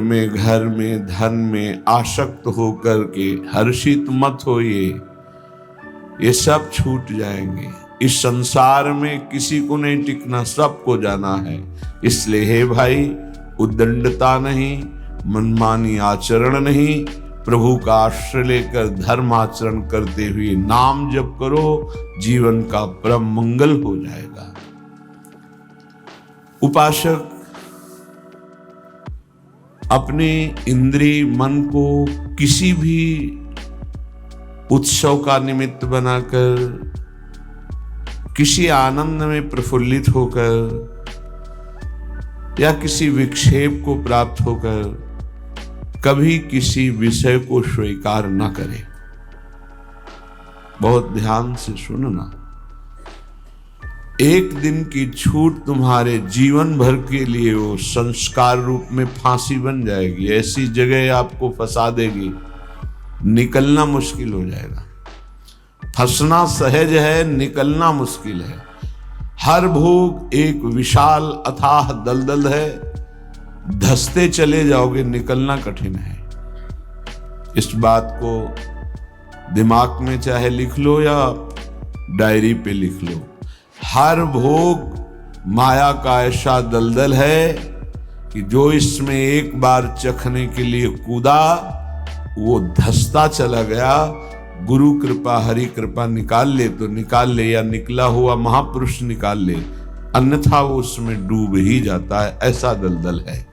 में, घर में, धन में आसक्त होकर के हर्षित मत होइए, ये सब छूट जाएंगे। इस संसार में किसी को नहीं टिकना, सबको जाना है। इसलिए हे भाई, उद्दंडता नहीं, मनमानी आचरण नहीं, प्रभु का आश्रय लेकर धर्म आचरण करते हुए नाम जप करो, जीवन का परम मंगल हो जाएगा। उपासक अपने इंद्रिय मन को किसी भी उत्सव का निमित्त बनाकर, किसी आनंद में प्रफुल्लित होकर या किसी विक्षेप को प्राप्त होकर कभी किसी विषय को स्वीकार न करे। बहुत ध्यान से सुनना, एक दिन की छूट तुम्हारे जीवन भर के लिए वो संस्कार रूप में फांसी बन जाएगी। ऐसी जगह आपको फंसा देगी, निकलना मुश्किल हो जाएगा। फंसना सहज है, निकलना मुश्किल है। हर भोग एक विशाल अथाह दलदल है, धंसते चले जाओगे, निकलना कठिन है। इस बात को दिमाग में चाहे लिख लो या डायरी पे लिख लो। हर भोग माया का ऐसा दलदल है कि जो इसमें एक बार चखने के लिए कूदा वो धंसता चला गया। गुरु कृपा, हरि कृपा निकाल ले तो निकाल ले, या निकला हुआ महापुरुष निकाल ले, अन्यथा वो उसमें डूब ही जाता है। ऐसा दलदल है।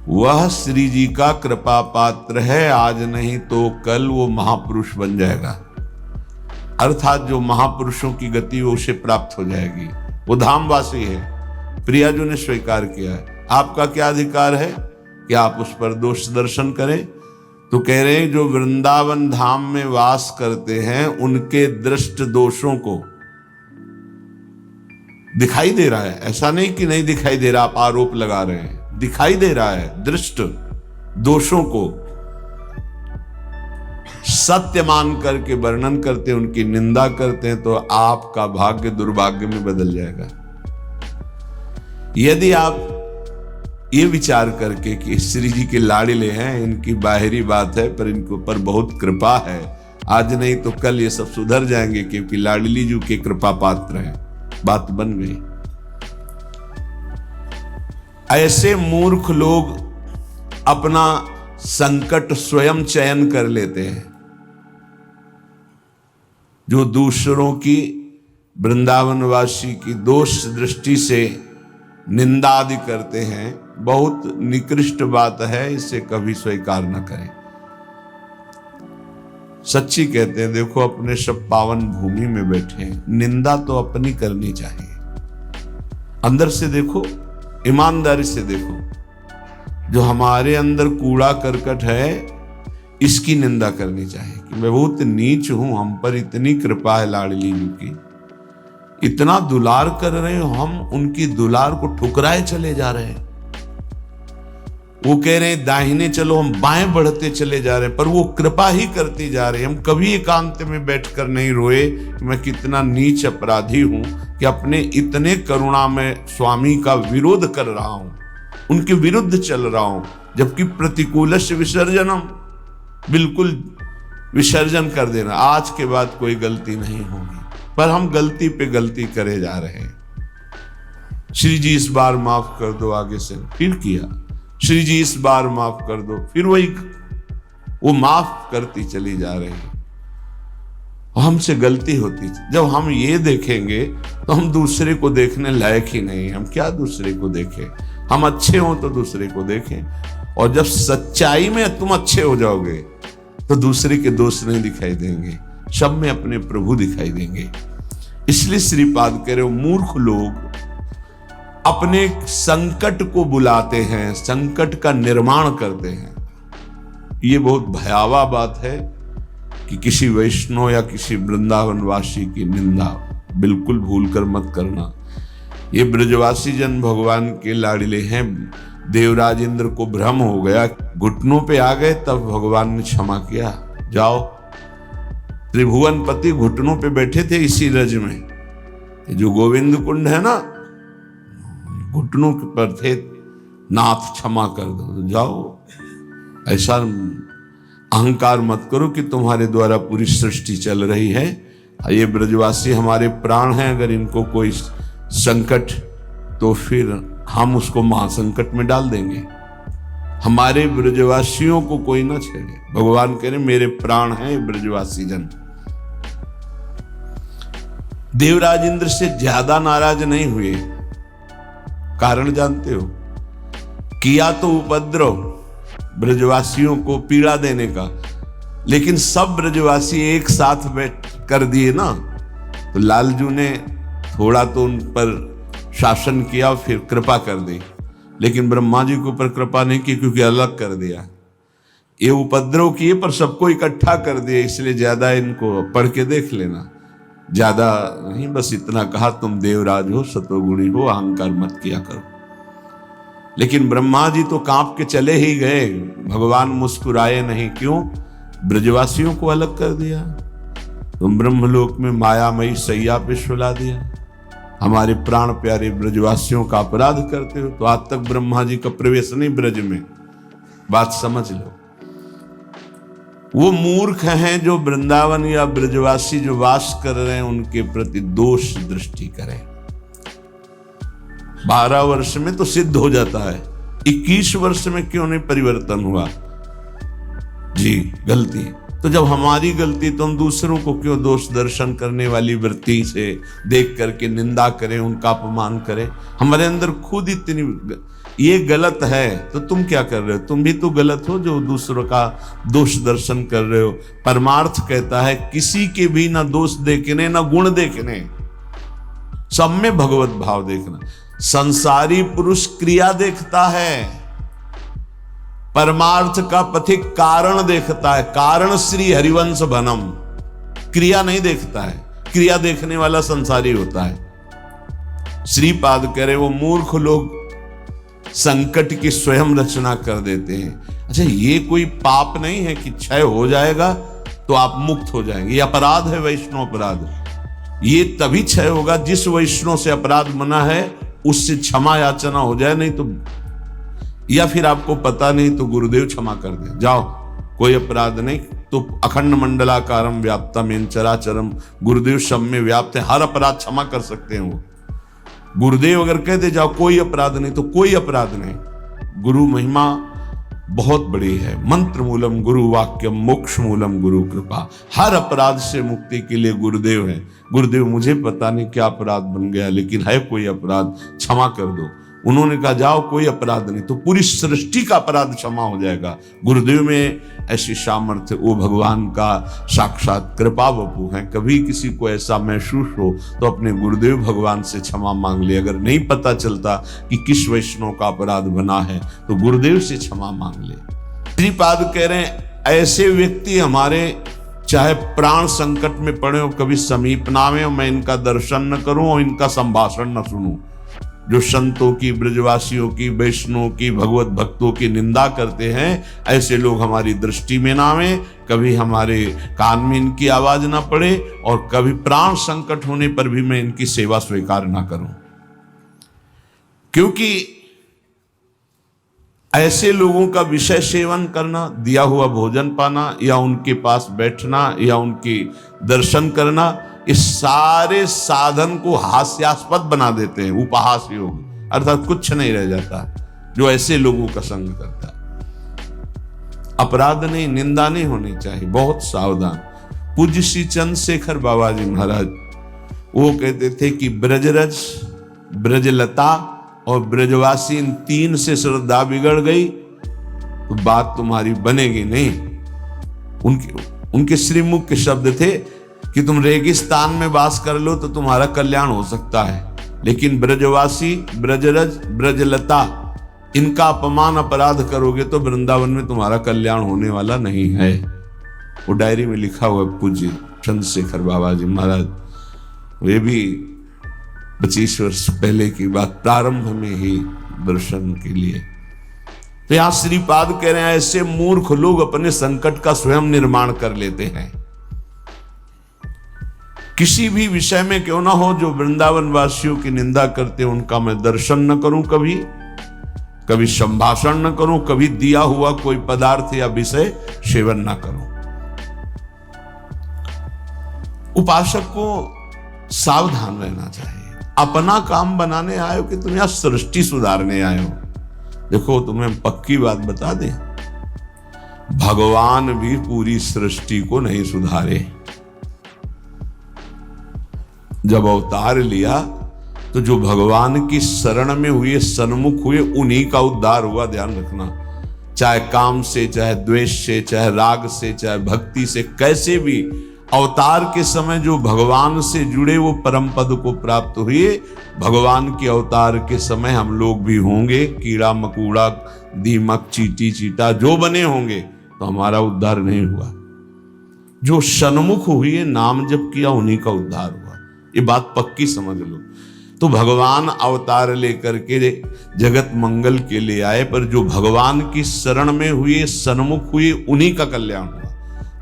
वह श्री जी का कृपा पात्र है, आज नहीं तो कल वो महापुरुष बन जाएगा। अर्थात जो महापुरुषों की गति वो उसे प्राप्त हो जाएगी। वो धामवासी है, प्रियाजू ने स्वीकार किया है। आपका क्या अधिकार है कि आप उस पर दोष दर्शन करें? तो कह रहे हैं जो वृंदावन धाम में वास करते हैं उनके दृष्ट दोषों को दिखाई दे रहा है। ऐसा नहीं कि नहीं दिखाई दे रहा, आप आरोप लगा रहे हैं, दिखाई दे रहा है। दृष्ट दोषों को सत्य मान करके वर्णन करते हैं, उनकी निंदा करते हैं, तो आपका भाग्य दुर्भाग्य में बदल जाएगा। यदि आप ये विचार करके कि श्री जी के लाड़िले हैं, इनकी बाहरी बात है पर इनको पर बहुत कृपा है, आज नहीं तो कल ये सब सुधर जाएंगे क्योंकि लाडली जी के कृपा पात्र हैं, बात बन गई। ऐसे मूर्ख लोग अपना संकट स्वयं चयन कर लेते हैं। जो दूसरों की, वृंदावनवासी की दोष दृष्टि से निंदा आदि करते हैं, बहुत निकृष्ट बात है, इसे कभी स्वीकार न करें। सच्ची कहते हैं, देखो अपने सब पावन भूमि में बैठे हैं, निंदा तो अपनी करनी चाहिए। अंदर से देखो, ईमानदारी से देखो, जो हमारे अंदर कूड़ा करकट है इसकी निंदा करनी चाहिए कि मैं बहुत नीच हूं, हम पर इतनी कृपा है लाडली जी की, इतना दुलार कर रहे हो, हम उनकी दुलार को ठुकराए चले जा रहे हैं। वो कह रहे हैं दाहिने चलो, हम बाएं बढ़ते चले जा रहे हैं, पर वो कृपा ही करती जा रहे हैं। हम कभी एकांत में बैठकर नहीं रोए कि मैं कितना नीच अपराधी हूं कि अपने इतने करुणा में स्वामी का विरोध कर रहा हूं, उनके विरुद्ध चल रहा हूं, जबकि प्रतिकूल से विसर्जनम, बिल्कुल विसर्जन कर देना, आज के बाद कोई गलती नहीं होगी। पर हम गलती पे गलती करे जा रहे हैं। श्री जी इस बार माफ कर दो, आगे से फिर किया, श्री जी इस बार माफ कर दो, फिर वही वो माफ करती चली जा रही है। हमसे गलती होती। जब हम ये देखेंगे तो हम दूसरे को देखने लायक ही नहीं। हम क्या दूसरे को देखें? हम अच्छे हों तो दूसरे को देखें, और जब सच्चाई में तुम अच्छे हो जाओगे तो दूसरे के दोष नहीं दिखाई देंगे, सब में अपने प्रभु दिखाई देंगे। इसलिए श्रीपाद कह रहे हो, मूर्ख लोग अपने संकट को बुलाते हैं, संकट का निर्माण करते हैं। ये बहुत भयावह बात है कि किसी वैष्णव या किसी वृंदावनवासी की निंदा बिल्कुल भूलकर मत करना। ये ब्रजवासी जन भगवान के लाडले हैं। देवराज इंद्र को भ्रम हो गया, घुटनों पे आ गए, तब भगवान ने क्षमा किया। जाओ, त्रिभुवन पति घुटनों पे बैठे थे इसी रज में। जो गोविंद कुंड है ना, घुटनों पर थे, नाथ क्षमा कर दो, तो जाओ। ऐसा अहंकार मत करो कि तुम्हारे द्वारा पूरी सृष्टि चल रही है। ये ब्रजवासी हमारे प्राण हैं, अगर इनको कोई संकट तो फिर हम उसको महासंकट में डाल देंगे। हमारे ब्रजवासियों को कोई ना छेड़े। भगवान कह रहे मेरे प्राण हैं ये ब्रजवासी जन। देवराज इंद्र से ज्यादा नाराज नहीं हुए। कारण जानते हो? किया तो उपद्रव ब्रजवासियों को पीड़ा देने का, लेकिन सब ब्रजवासी एक साथ बैठ कर दिए ना, तो लालजू ने थोड़ा तो उन पर शासन किया, फिर कृपा कर दी। लेकिन ब्रह्मा जी के ऊपर कृपा नहीं की, क्योंकि अलग कर दिया। ये उपद्रव किए पर सबको इकट्ठा कर दिए, इसलिए ज्यादा इनको पढ़ के देख लेना। ज्यादा नहीं, बस इतना कहा तुम देवराज हो, सतोगुणी हो, अहंकार मत किया करो। लेकिन ब्रह्मा जी तो कांप के चले ही गए, भगवान मुस्कुराए नहीं। क्यों? ब्रजवासियों को अलग कर दिया। तुम ब्रह्मलोक में मायामयी सैया पे सुला दिया, हमारे प्राण प्यारे ब्रजवासियों का अपराध करते हो। तो आज तक ब्रह्मा जी का प्रवेश नहीं ब्रज में, बात समझ लो। वो मूर्ख हैं जो वृंदावन या ब्रजवासी जो वास कर रहे हैं उनके प्रति दोष दृष्टि करें। 12 वर्ष में तो सिद्ध हो जाता है, 21 वर्ष में क्यों नहीं परिवर्तन हुआ? जी गलती। तो जब हमारी गलती, तो हम दूसरों को क्यों दोष दर्शन करने वाली वृत्ति से देख करके निंदा करें, उनका अपमान करें? हमारे अंदर खुद इतनी ये गलत है, तो तुम क्या कर रहे हो? तुम भी तो गलत हो जो दूसरों का दोष दर्शन कर रहे हो। परमार्थ कहता है किसी के भी ना दोष देखने ना गुण देखने, सब में भगवत भाव देखना। संसारी पुरुष क्रिया देखता है, परमार्थ का पथिक कारण देखता है। कारण श्री हरिवंश बनम, क्रिया नहीं देखता है। क्रिया देखने वाला संसारी होता है। श्रीपाद कह रहे वो मूर्ख लोग संकट की स्वयं रचना कर देते हैं। अच्छा, ये कोई पाप नहीं है कि क्षय हो जाएगा तो आप मुक्त हो जाएंगे। ये अपराध है, वैष्णव अपराध। ये तभी क्षय होगा जिस वैष्णव से अपराध मना है उससे क्षमा याचना हो जाए, नहीं तो, या फिर आपको पता नहीं तो गुरुदेव क्षमा कर दे, जाओ कोई अपराध नहीं। तो अखंड मंडलाकारम व्याप्तम येन चराचरम, गुरुदेव सब में व्याप्त है, हर अपराध क्षमा कर सकते हैं वो। गुरुदेव अगर कह दे जाओ कोई अपराध नहीं, तो कोई अपराध नहीं। गुरु महिमा बहुत बड़ी है। मंत्र मूलम गुरु वाक्यम, मोक्ष मूलम गुरु कृपा। हर अपराध से मुक्ति के लिए गुरुदेव है। गुरुदेव मुझे पता नहीं क्या अपराध बन गया, लेकिन है कोई अपराध, क्षमा कर दो। उन्होंने कहा जाओ कोई अपराध नहीं, तो पूरी सृष्टि का अपराध क्षमा हो जाएगा। गुरुदेव में ऐसी सामर्थ्य, वो भगवान का साक्षात कृपा वपु है। कभी किसी को ऐसा महसूस हो तो अपने गुरुदेव भगवान से क्षमा मांग ले। अगर नहीं पता चलता कि किस वैष्णव का अपराध बना है तो गुरुदेव से क्षमा मांग ले। श्रीपाद कह रहे हैं ऐसे व्यक्ति हमारे चाहे प्राण संकट में पड़े हो, कभी समीप ना आवे, मैं इनका दर्शन न करूं और इनका संभाषण न सुनूं। जो संतों की, ब्रजवासियों की, वैष्णव की, भगवत भक्तों की निंदा करते हैं, ऐसे लोग हमारी दृष्टि में ना आवे, कभी हमारे कान में इनकी आवाज ना पड़े, और कभी प्राण संकट होने पर भी मैं इनकी सेवा स्वीकार ना करूं। क्योंकि ऐसे लोगों का विषय सेवन करना, दिया हुआ भोजन पाना, या उनके पास बैठना, या उनकी दर्शन करना, इस सारे साधन को हास्यास्पद बना देते हैं। उपहास योग, अर्थात कुछ नहीं रह जाता जो ऐसे लोगों का संग करता है। अपराध नहीं, निंदा नहीं होनी चाहिए, बहुत सावधान। पूज्य श्री चंद्रशेखर बाबा जी महाराज वो कहते थे कि ब्रजरज, ब्रजलता और ब्रजवासी, इन 3 से श्रद्धा बिगड़ गई तो बात तुम्हारी बनेगी नहीं। उनके श्रीमुख के शब्द थे कि तुम रेगिस्तान में वास कर लो तो तुम्हारा कल्याण हो सकता है, लेकिन ब्रजवासी, ब्रजरज, ब्रजलता, इनका अपमान अपराध करोगे तो वृंदावन में तुम्हारा कल्याण होने वाला नहीं है। वो डायरी में लिखा हुआ पूज्य चंद्रशेखर बाबा जी महाराज। वे भी 25 वर्ष पहले की बात, प्रारंभ में ही दर्शन के लिए। तो यहां श्रीपाद कह रहे हैं ऐसे मूर्ख लोग अपने संकट का स्वयं निर्माण कर लेते हैं। किसी भी विषय में क्यों ना हो, जो वृंदावन वासियों की निंदा करते उनका मैं दर्शन न करूं कभी, कभी संभाषण न करूं, कभी दिया हुआ कोई पदार्थ या विषय सेवन न करूं। उपासक को सावधान रहना चाहिए। अपना काम बनाने आए हो कि तुम यहां सृष्टि सुधारने आए हो? देखो तुम्हें पक्की बात बता दें, भगवान भी पूरी सृष्टि को नहीं सुधारे। जब अवतार लिया तो जो भगवान की शरण में हुए, सन्मुख हुए, उन्हीं का उद्धार हुआ। ध्यान रखना, चाहे काम से, चाहे द्वेष से, चाहे राग से, चाहे भक्ति से, कैसे भी अवतार के समय जो भगवान से जुड़े वो परम पद को प्राप्त हुए। भगवान के अवतार के समय हम लोग भी होंगे, कीड़ा मकोड़ा, दीमक, चींटी चीटा जो बने होंगे, तो हमारा उद्धार नहीं हुआ। जो सन्मुख हुए, नाम जप किया, उन्हीं का उद्धार हुआ। ये बात पक्की समझ लो। तो भगवान अवतार लेकर के जगत मंगल के लिए आए, पर जो भगवान की शरण में हुए, सन्मुख हुए, उन्हीं का कल्याण हुआ।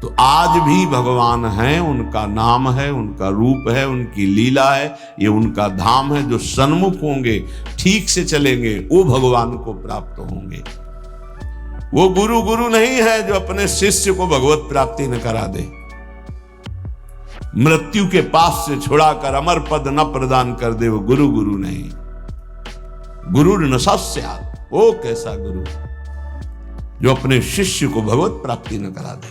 तो आज भी भगवान हैं, उनका नाम है, उनका रूप है, उनकी लीला है, ये उनका धाम है। जो सन्मुख होंगे, ठीक से चलेंगे, वो भगवान को प्राप्त होंगे। वो गुरु नहीं है जो अपने शिष्य को भगवत प्राप्ति न करा दे, मृत्यु के पास से छुड़ाकर अमर पद न प्रदान कर दे। वो गुरु नहीं। गुरु न सस्यात्, वो कैसा गुरु जो अपने शिष्य को भगवत प्राप्ति न करा दे।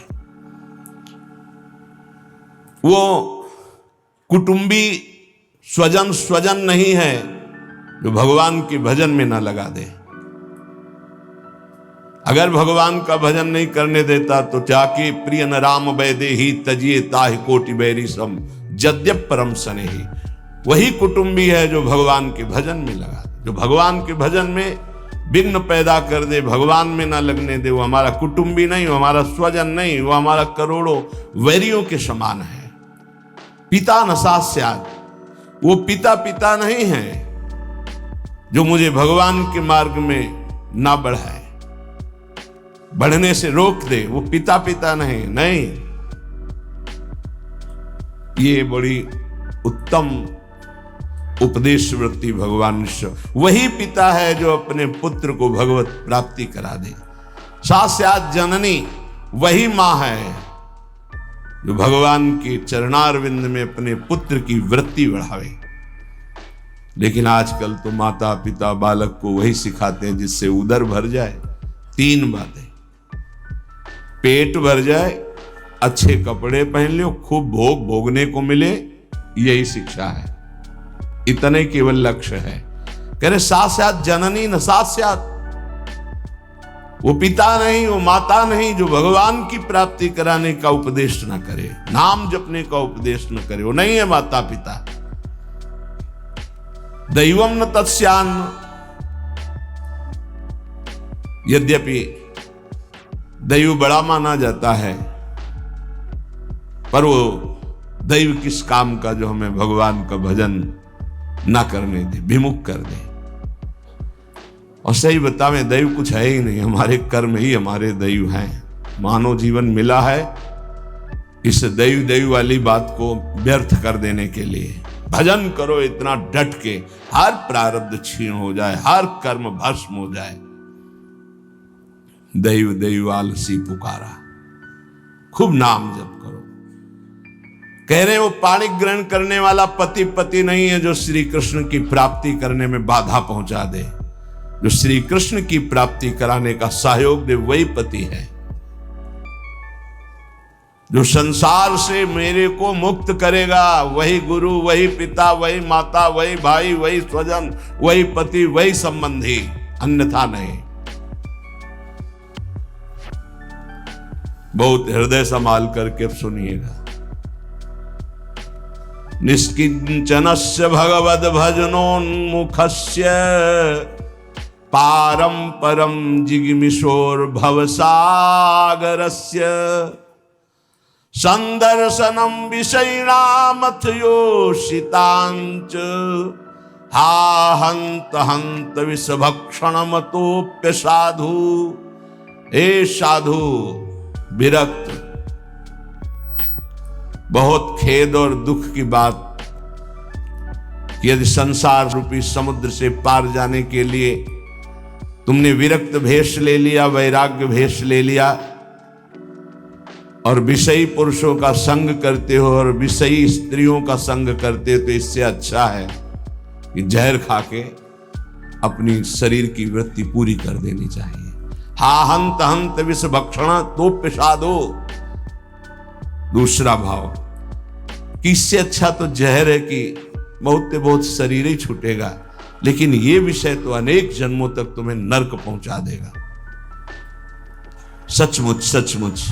वो कुटुंबी स्वजन नहीं है जो भगवान के भजन में न लगा दे। अगर भगवान का भजन नहीं करने देता तो जाके प्रिय न राम वैदे ही तजिए ताहि कोटि बैरी सम जद्यप परम सने ही। वही कुटुंबी है जो भगवान के भजन में लगा दे, जो भगवान के भजन में विघ्न पैदा कर दे, भगवान में ना लगने दे। वो हमारा कुटुंबी नहीं, वो हमारा स्वजन नहीं, वो हमारा करोड़ों वैरियों के समान है। पिता न सास्यात्, वो पिता नहीं है जो मुझे भगवान के मार्ग में ना बढ़ाए, बढ़ने से रोक दे। वो पिता नहीं। ये बड़ी उत्तम उपदेश वृत्ति भगवान वही पिता है जो अपने पुत्र को भगवत प्राप्ति करा दे। सास्यात् जननी, वही मां है जो भगवान के चरणारविंद में अपने पुत्र की वृत्ति बढ़ावे। लेकिन आजकल तो माता पिता बालक को वही सिखाते हैं जिससे उदर भर जाए। 3 बातें, पेट भर जाए, अच्छे कपड़े पहन लो, खूब भोग भोगने को मिले, यही शिक्षा है। इतने केवल लक्ष्य है। कह रहे सास्यात् जननी न सास्यात्, वो पिता नहीं, वो माता नहीं जो भगवान की प्राप्ति कराने का उपदेश न करे, नाम जपने का उपदेश न करे, वो नहीं है माता पिता। दैवम न तत्स्यान्न, यद्यपि दैव बड़ा माना जाता है, पर वो दैव किस काम का जो हमें भगवान का भजन ना करने दे, विमुख कर दे। और सही बतावें, दैव कुछ है ही नहीं, हमारे कर्म ही हमारे दैव हैं। मानव जीवन मिला है इस दैव वाली बात को व्यर्थ कर देने के लिए। भजन करो इतना डट के, हर प्रारब्ध क्षीण हो जाए, हर कर्म भस्म हो जाए। दैव आलसी पुकारा, खूब नाम जप करो। कह रहे वो पाणी ग्रहण करने वाला पति नहीं है जो श्री कृष्ण की प्राप्ति करने में बाधा पहुंचा दे। जो श्री कृष्ण की प्राप्ति कराने का सहयोग दे, वही पति है। जो संसार से मेरे को मुक्त करेगा, वही गुरु, वही पिता, वही माता, वही भाई, वही स्वजन, वही पति, वही संबंधी, अन्यथा नहीं। बहुत हृदय संभाल करके अब सुनिएगा। निष्किंचनस्य भगवद भजनोन्मुखस्य पारं परम जिगमिशोर भवसागरस्य संदर्शनम विषयिणामथ योषितांच हा हंत हंत विषभक्षणमतोप्य साधु। हे साधु, विरक्त, बहुत खेद और दुख की बात कि यदि संसार रूपी समुद्र से पार जाने के लिए तुमने विरक्त भेष ले लिया, वैराग्य भेष ले लिया और विषयी पुरुषों का संग करते हो और विषयी स्त्रियों का संग करते हो, तो इससे अच्छा है कि जहर खा के अपनी शरीर की वृत्ति पूरी कर देनी चाहिए। हा हंत हंत विष भक्षण तो पिशादो। दूसरा भाव कि इससे अच्छा तो जहर है कि बहुत से बहुत शरीर ही छूटेगा, लेकिन ये विषय तो अनेक जन्मों तक तुम्हें नरक पहुंचा देगा। सचमुच सचमुच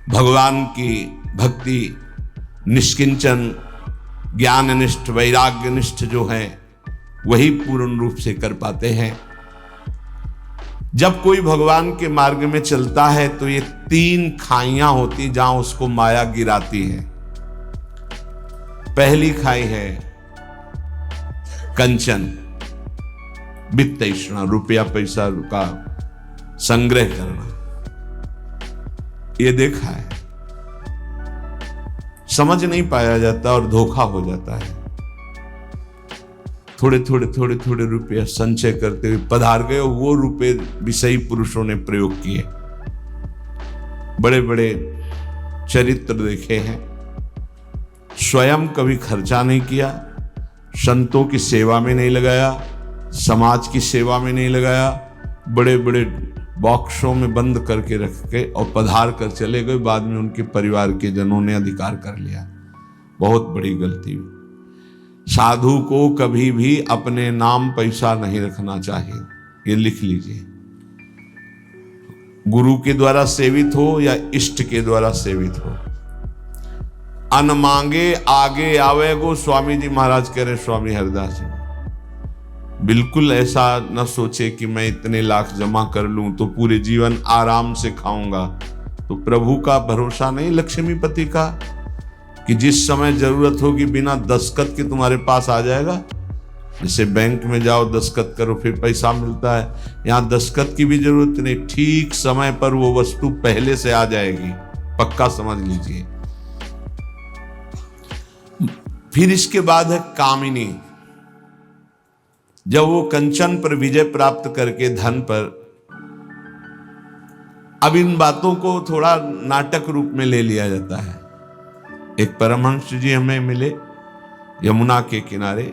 भगवान की भक्ति निष्किंचन ज्ञाननिष्ठ वैराग्यनिष्ठ जो है वही पूर्ण रूप से कर पाते हैं। जब कोई भगवान के मार्ग में चलता है तो ये 3 खाइयां होती जहां उसको माया गिराती है। पहली खाई है कंचन, वित्त तृष्णा, रुपया पैसा का संग्रह करना। ये देखा है, समझ नहीं पाया जाता और धोखा हो जाता है। थोड़े थोड़े रुपये संचय करते हुए पधार गए, वो रुपये विषयी पुरुषों ने प्रयोग किए। बड़े बड़े चरित्र देखे हैं, स्वयं कभी खर्चा नहीं किया, संतों की सेवा में नहीं लगाया, समाज की सेवा में नहीं लगाया, बड़े बड़े बॉक्सों में बंद करके रख के और पधार कर चले गए। बाद में उनके परिवार के जनों ने अधिकार कर लिया। बहुत बड़ी गलती। साधु को कभी भी अपने नाम पैसा नहीं रखना चाहिए, ये लिख लीजिए। गुरु के द्वारा सेवित हो या इष्ट के द्वारा सेवित हो, अन मांगे आगे आवे गो। स्वामी जी महाराज कह रहे, स्वामी हरिदास जी, बिल्कुल ऐसा न सोचे कि मैं इतने लाख जमा कर लूं तो पूरे जीवन आराम से खाऊंगा। तो प्रभु का भरोसा नहीं, लक्ष्मीपति का, कि जिस समय जरूरत होगी बिना दस्तखत के तुम्हारे पास आ जाएगा। जैसे बैंक में जाओ दस्तखत करो फिर पैसा मिलता है, यहां दस्तखत की भी जरूरत नहीं, ठीक समय पर वो वस्तु पहले से आ जाएगी, पक्का समझ लीजिए। फिर इसके बाद है कामिनी। जब वो कंचन पर विजय प्राप्त करके धन पर, अब इन बातों को थोड़ा नाटक रूप में ले लिया जाता है। एक परमहंस जी हमें मिले यमुना के किनारे,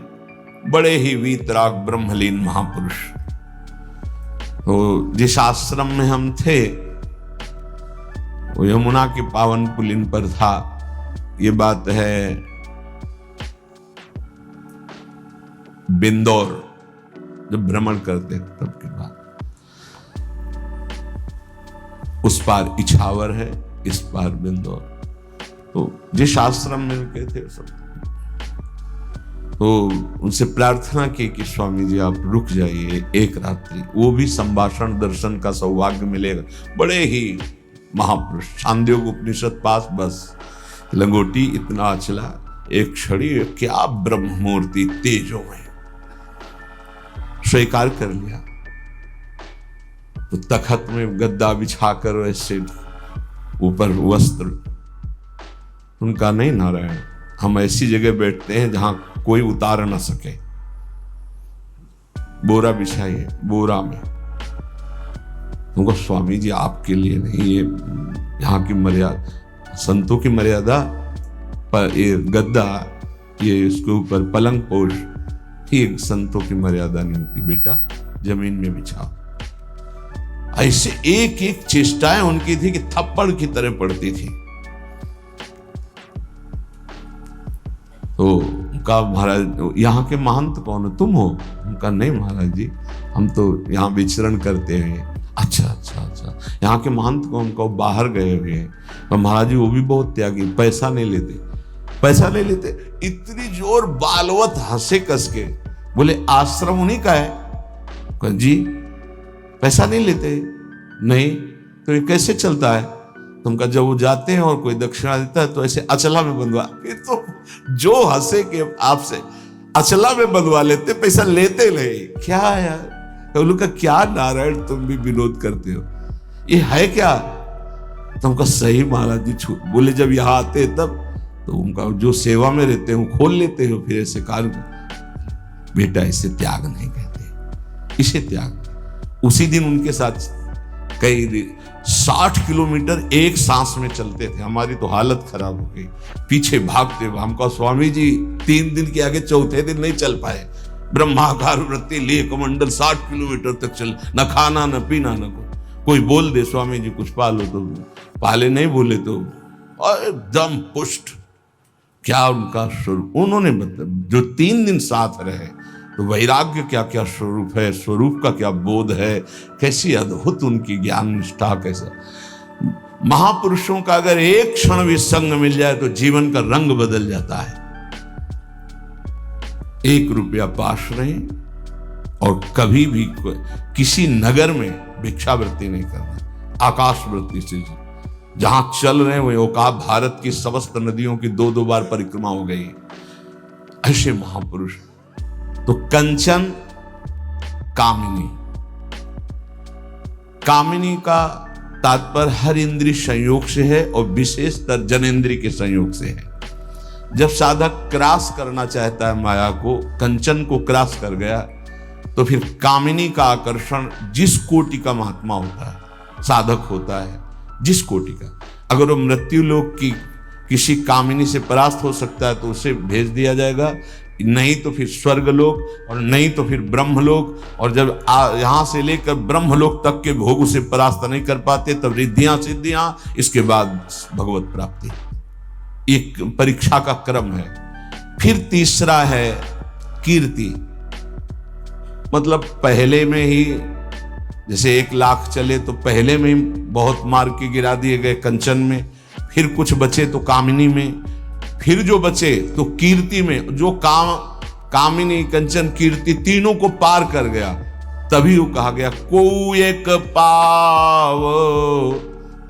बड़े ही वीतराग ब्रह्मलीन महापुरुष। तो जिस आश्रम में हम थे वो यमुना के पावन पुलिन पर था। ये बात है बिंदौर, जब भ्रमण करते तब की बात। उस पार इछावर है, इस पार बिंदौर। तो जिस आश्रम में रुके थे सब, तो उनसे प्रार्थना की कि स्वामी जी आप रुक जाइए एक रात्रि, वो भी संभाषण दर्शन का सौभाग्य मिलेगा। बड़े ही महापुरुष, छांदोग्य उपनिषद पास, बस लंगोटी इतना अचला, एक छड़ी, क्या ब्रह्म मूर्ति तेजो में। स्वीकार कर लिया। तो तखत में गद्दा बिछाकर वैसे ऊपर वस्त्र, उनका नहीं नारायण, हम ऐसी जगह बैठते हैं जहां कोई उतार ना सके। बोरा बिछाइए, बोरा में। उनको स्वामी जी आपके लिए नहीं, ये यहाँ की मर्यादा, संतों की मर्यादा पर ये गद्दा, ये इसके ऊपर पलंग पोष, ये संतों की मर्यादा नहीं होती बेटा, जमीन में बिछाओ। ऐसे एक एक चेष्टाएं उनकी थी कि थप्पड़ की तरह पड़ती थी। तो उनका, महाराज यहाँ के महंत कौन है, तुम हो? उनका नहीं महाराज जी, हम तो यहाँ विचरण करते हैं। अच्छा, यहाँ के महंत कौन? को बाहर गए हुए हैं। तो महाराज जी वो भी बहुत त्यागी, पैसा नहीं लेते, पैसा नहीं लेते। इतनी जोर बालवत हंसे कस के, बोले आश्रम उन्हीं का है? जी पैसा नहीं लेते। नहीं तो ये कैसे चलता है? तुमका जब वो जाते हैं और कोई दक्षिणा देता है तो ऐसे अचला में बंधवा, फिर तो जो हंसे कि आपसे अचला में बंधवा लेते, पैसा लेते नहीं। क्या यार, उनका क्या नारायण तुम भी विनोद करते हो, ये है क्या? तुमका सही महाराज जी बोले जब यहाँ आते तब तो उनका जो सेवा में रहते हो खोल लेते हो, फिर ऐसे कार्य बेटा इसे त्याग नहीं कहते, इसे त्याग। उसी दिन उनके साथ कई 60 किलोमीटर एक सांस में चलते थे। हमारी तो हालत खराब हो गई, पीछे भागते हुए। हमको स्वामी जी 3 दिन के आगे चौथे दिन नहीं चल पाए। ब्रह्माकार वृत्ति लिए कमंडल 60 किलोमीटर तक चल, न खाना न पीना न कोई बोल दे स्वामी जी कुछ पालो तो पाले, नहीं बोले तो एकदम पुष्ट। क्या उनका स्वरूप उन्होंने बताया। जो 3 दिन साथ रहे तो वैराग्य क्या क्या स्वरूप है, स्वरूप का क्या बोध है, कैसी अद्भुत उनकी ज्ञान निष्ठा। कैसा महापुरुषों का अगर एक क्षण भी संग मिल जाए तो जीवन का रंग बदल जाता है। 1 रुपया पास नहीं और कभी भी किसी नगर में भिक्षावृत्ति नहीं करना, आकाश वृत्ति से जहां चल रहे हैं वही औकात। भारत की समस्त नदियों की 2-2 बार परिक्रमा हो गई। ऐसे महापुरुष। तो कंचन कामिनी, कामिनी का तात्पर्य हर इंद्रिय संयोग से है और विशेषतर जनेंद्रिय के संयोग से है। जब साधक क्रॉस करना चाहता है माया को, कंचन को क्रॉस कर गया, तो फिर कामिनी का आकर्षण जिस कोटि का महात्मा होता है, साधक होता है, जिस कोटि का, अगर वो मृत्यु लोक की किसी कामिनी से परास्त हो सकता है तो उसे भेज दिया जाएगा, नहीं तो फिर स्वर्गलोक और नहीं तो फिर ब्रह्मलोक। और जब यहां से लेकर ब्रह्मलोक तक के भोग उसे परास्त नहीं कर पाते तब रिद्धियां सिद्धियां, इसके बाद भगवत प्राप्ति। एक परीक्षा का क्रम है। फिर तीसरा है कीर्ति, मतलब पहले में ही जैसे 1 लाख चले तो पहले में ही बहुत मार के गिरा दिए गए कंचन में, फिर कुछ बचे तो कामिनी में, फिर जो बचे तो कीर्ति में। जो कामिनी कंचन कीर्ति तीनों को पार कर गया, तभी वो कहा गया को एक पाव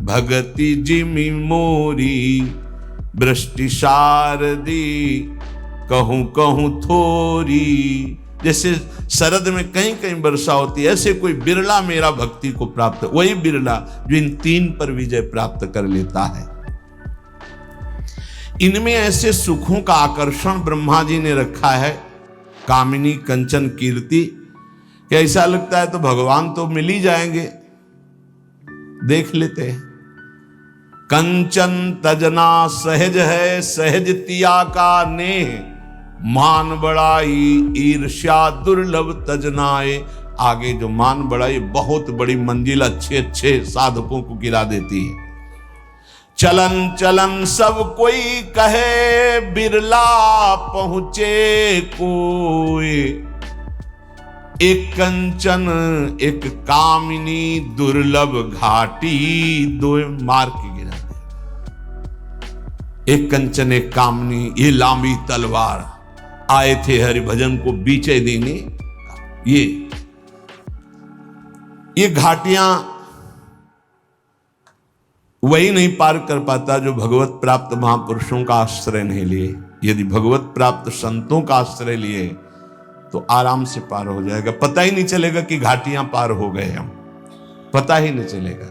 भगति जिमि मोरी वृष्टि शारदी कहूं कहूं थोरी। जैसे शरद में कहीं कहीं वर्षा होती है, ऐसे कोई बिरला मेरा भक्ति को प्राप्त, वही बिरला जो इन 3 पर विजय प्राप्त कर लेता है। इनमें ऐसे सुखों का आकर्षण ब्रह्मा जी ने रखा है, कामिनी कंचन कीर्ति, कि ऐसा लगता है तो भगवान तो मिल ही जाएंगे। देख लेते हैं। कंचन तजना सहज है, सहज तिया का नेह, मान बढ़ाई ईर्ष्या दुर्लभ तजनाए। आगे जो मान बढ़ाई बहुत बड़ी मंजिल अच्छे अच्छे साधकों को गिरा देती है। चलन चलन सब कोई कहे, बिरला पहुंचे कोई। एक कंचन एक कामिनी दुर्लभ घाटी, 2 मार के गिरा दे। एक कंचन एक कामिनी, ये लांबी तलवार आए थे हरिभजन को बीचे देने। ये घाटियां वही नहीं पार कर पाता जो भगवत प्राप्त महापुरुषों का आश्रय नहीं लिए। यदि भगवत प्राप्त संतों का आश्रय लिए तो आराम से पार हो जाएगा। पता ही नहीं चलेगा कि घाटियां पार हो गए हम, पता ही नहीं चलेगा।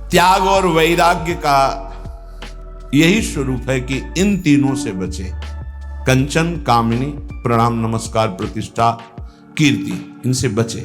त्याग और वैराग्य का यही स्वरूप है कि इन तीनों से बचे। कंचन कामिनी, प्रणाम नमस्कार प्रतिष्ठा कीर्ति, इनसे बचे।